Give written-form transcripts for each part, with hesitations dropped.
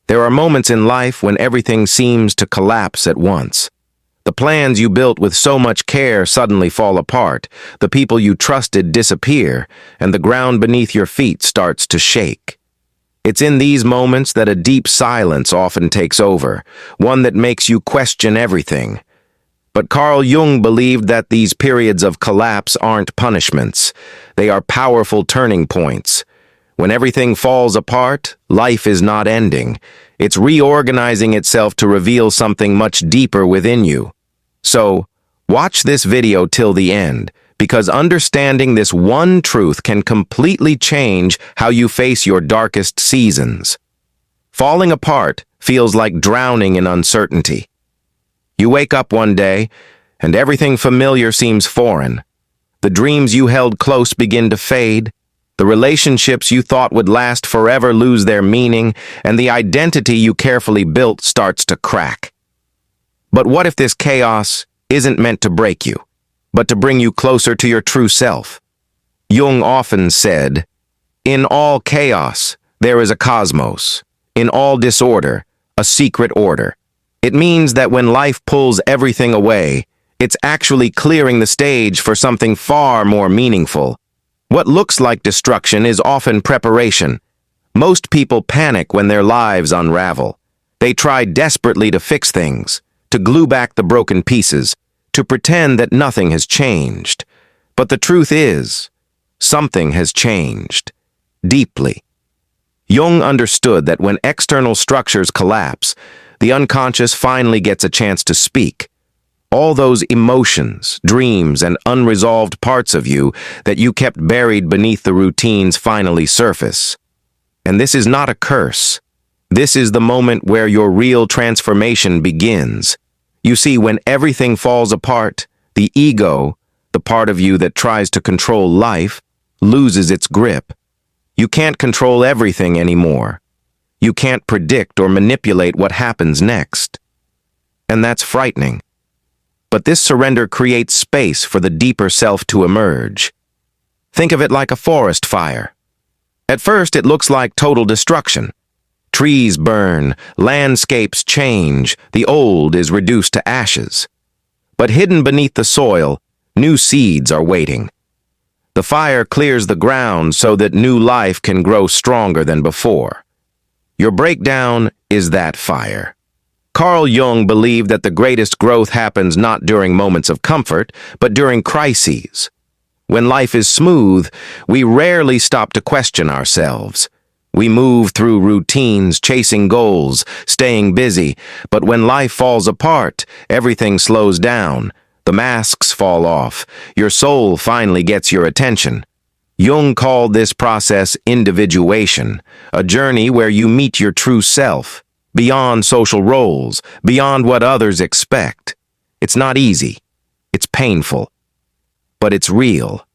There are moments in life when everything seems to collapse at once. The plans you built with so much care suddenly fall apart, the people you trusted disappear, and the ground beneath your feet starts to shake. It's in these moments that a deep silence often takes over, one that makes you question everything. But Carl Jung believed that these periods of collapse aren't punishments. They are powerful turning points. When everything falls apart, life is not ending. It's reorganizing itself to reveal something much deeper within you. So, watch this video till the end, because understanding this one truth can completely change how you face your darkest seasons. Falling apart feels like drowning in uncertainty. You wake up one day, and everything familiar seems foreign. The dreams you held close begin to fade. The relationships you thought would last forever lose their meaning, and the identity you carefully built starts to crack. But what if this chaos isn't meant to break you, but to bring you closer to your true self? Jung often said, "In all chaos, there is a cosmos. In all disorder, a secret order." It means that when life pulls everything away, it's actually clearing the stage for something far more meaningful. What looks like destruction is often preparation. Most people panic when their lives unravel. They try desperately to fix things, to glue back the broken pieces, to pretend that nothing has changed. But the truth is, something has changed, deeply. Jung understood that when external structures collapse, the unconscious finally gets a chance to speak. All those emotions, dreams, and unresolved parts of you that you kept buried beneath the routines finally surface. And this is not a curse. This is the moment where your real transformation begins. You see, when everything falls apart, the ego, the part of you that tries to control life, loses its grip. You can't control everything anymore. You can't predict or manipulate what happens next. And that's frightening. But this surrender creates space for the deeper self to emerge. Think of it like a forest fire. At first, it looks like total destruction. Trees burn, landscapes change, the old is reduced to ashes. But hidden beneath the soil, new seeds are waiting. The fire clears the ground so that new life can grow stronger than before. Your breakdown is that fire. Carl Jung believed that the greatest growth happens not during moments of comfort, but during crises. When life is smooth, we rarely stop to question ourselves. We move through routines, chasing goals, staying busy, but when life falls apart, everything slows down. The masks fall off. Your soul finally gets your attention. Jung called this process individuation, a journey where you meet your true self, beyond social roles, beyond what others expect. It's not easy. It's painful. But it's real.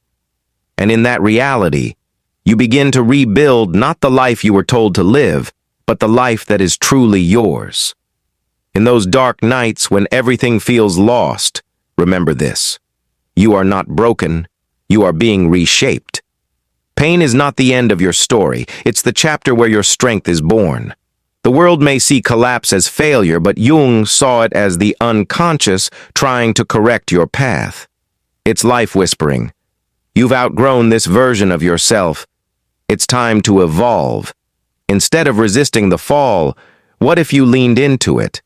And in that reality, you begin to rebuild not the life you were told to live, but the life that is truly yours. In those dark nights when everything feels lost, remember this. You are not broken. You are being reshaped. Pain is not the end of your story. It's the chapter where your strength is born. The world may see collapse as failure, but Jung saw it as the unconscious trying to correct your path. It's life whispering. You've outgrown this version of yourself. It's time to evolve. Instead of resisting the fall, what if you leaned into it?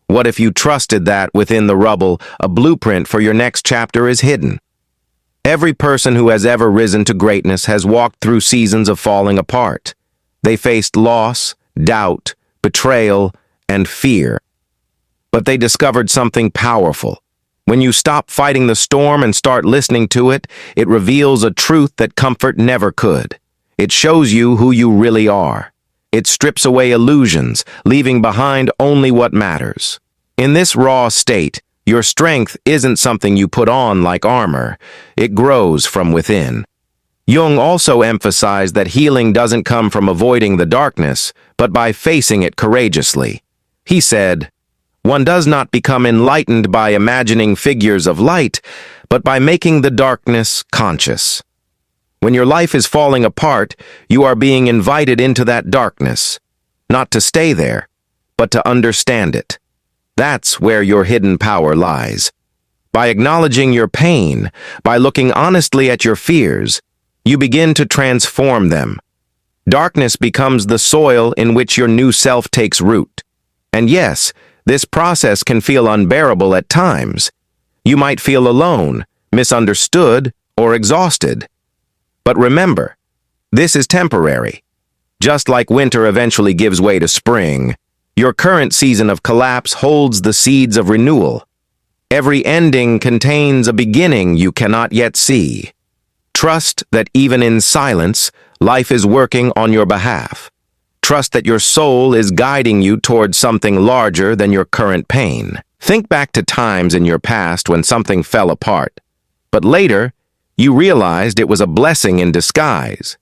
What if you trusted that within the rubble, a blueprint for your next chapter is hidden? Every person who has ever risen to greatness has walked through seasons of falling apart. They faced loss, doubt, betrayal, and fear. But they discovered something powerful. When you stop fighting the storm and start listening to it, it reveals a truth that comfort never could. It shows you who you really are. It strips away illusions, leaving behind only what matters. In this raw state, your strength isn't something you put on like armor. It grows from within. Jung also emphasized that healing doesn't come from avoiding the darkness, but by facing it courageously. He said, "One does not become enlightened by imagining figures of light, but by making the darkness conscious." When your life is falling apart, you are being invited into that darkness, not to stay there, but to understand it. That's where your hidden power lies. By acknowledging your pain, by looking honestly at your fears, you begin to transform them. Darkness becomes the soil in which your new self takes root. And yes, this process can feel unbearable at times. You might feel alone, misunderstood, or exhausted. But remember, this is temporary. Just like winter eventually gives way to spring, your current season of collapse holds the seeds of renewal. Every ending contains a beginning you cannot yet see. Trust that even in silence, life is working on your behalf. Trust that your soul is guiding you towards something larger than your current pain. Think back to times in your past when something fell apart, but later, you realized it was a blessing in disguise.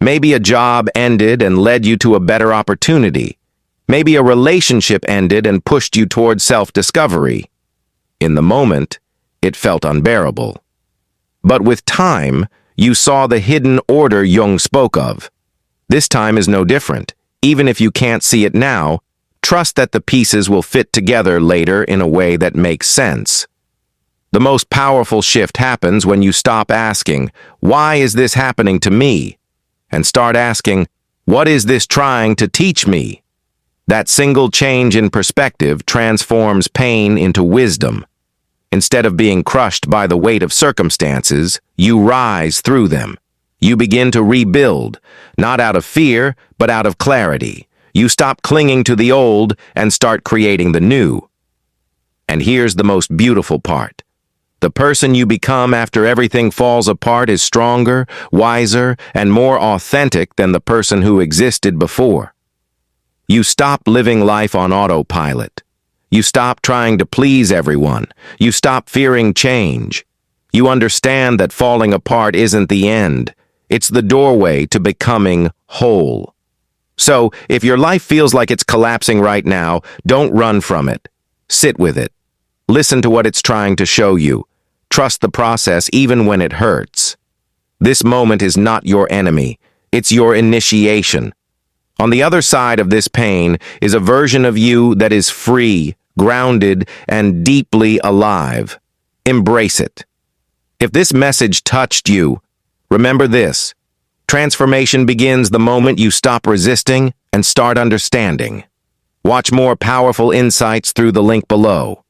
Maybe a job ended and led you to a better opportunity. Maybe a relationship ended and pushed you towards self-discovery. In the moment, it felt unbearable. But with time, you saw the hidden order Jung spoke of. This time is no different. Even if you can't see it now, trust that the pieces will fit together later in a way that makes sense. The most powerful shift happens when you stop asking, "Why is this happening to me?" and start asking, "What is this trying to teach me?" That single change in perspective transforms pain into wisdom. Instead of being crushed by the weight of circumstances, you rise through them. You begin to rebuild, not out of fear, but out of clarity. You stop clinging to the old and start creating the new. And here's the most beautiful part. The person you become after everything falls apart is stronger, wiser, and more authentic than the person who existed before. You stop living life on autopilot. You stop trying to please everyone. You stop fearing change. You understand that falling apart isn't the end. It's the doorway to becoming whole. So, if your life feels like it's collapsing right now, don't run from it. Sit with it. Listen to what it's trying to show you. Trust the process even when it hurts. This moment is not your enemy. It's your initiation. On the other side of this pain is a version of you that is free, grounded, and deeply alive. Embrace it. If this message touched you, remember this. Transformation begins the moment you stop resisting and start understanding. Watch more powerful insights through the link below.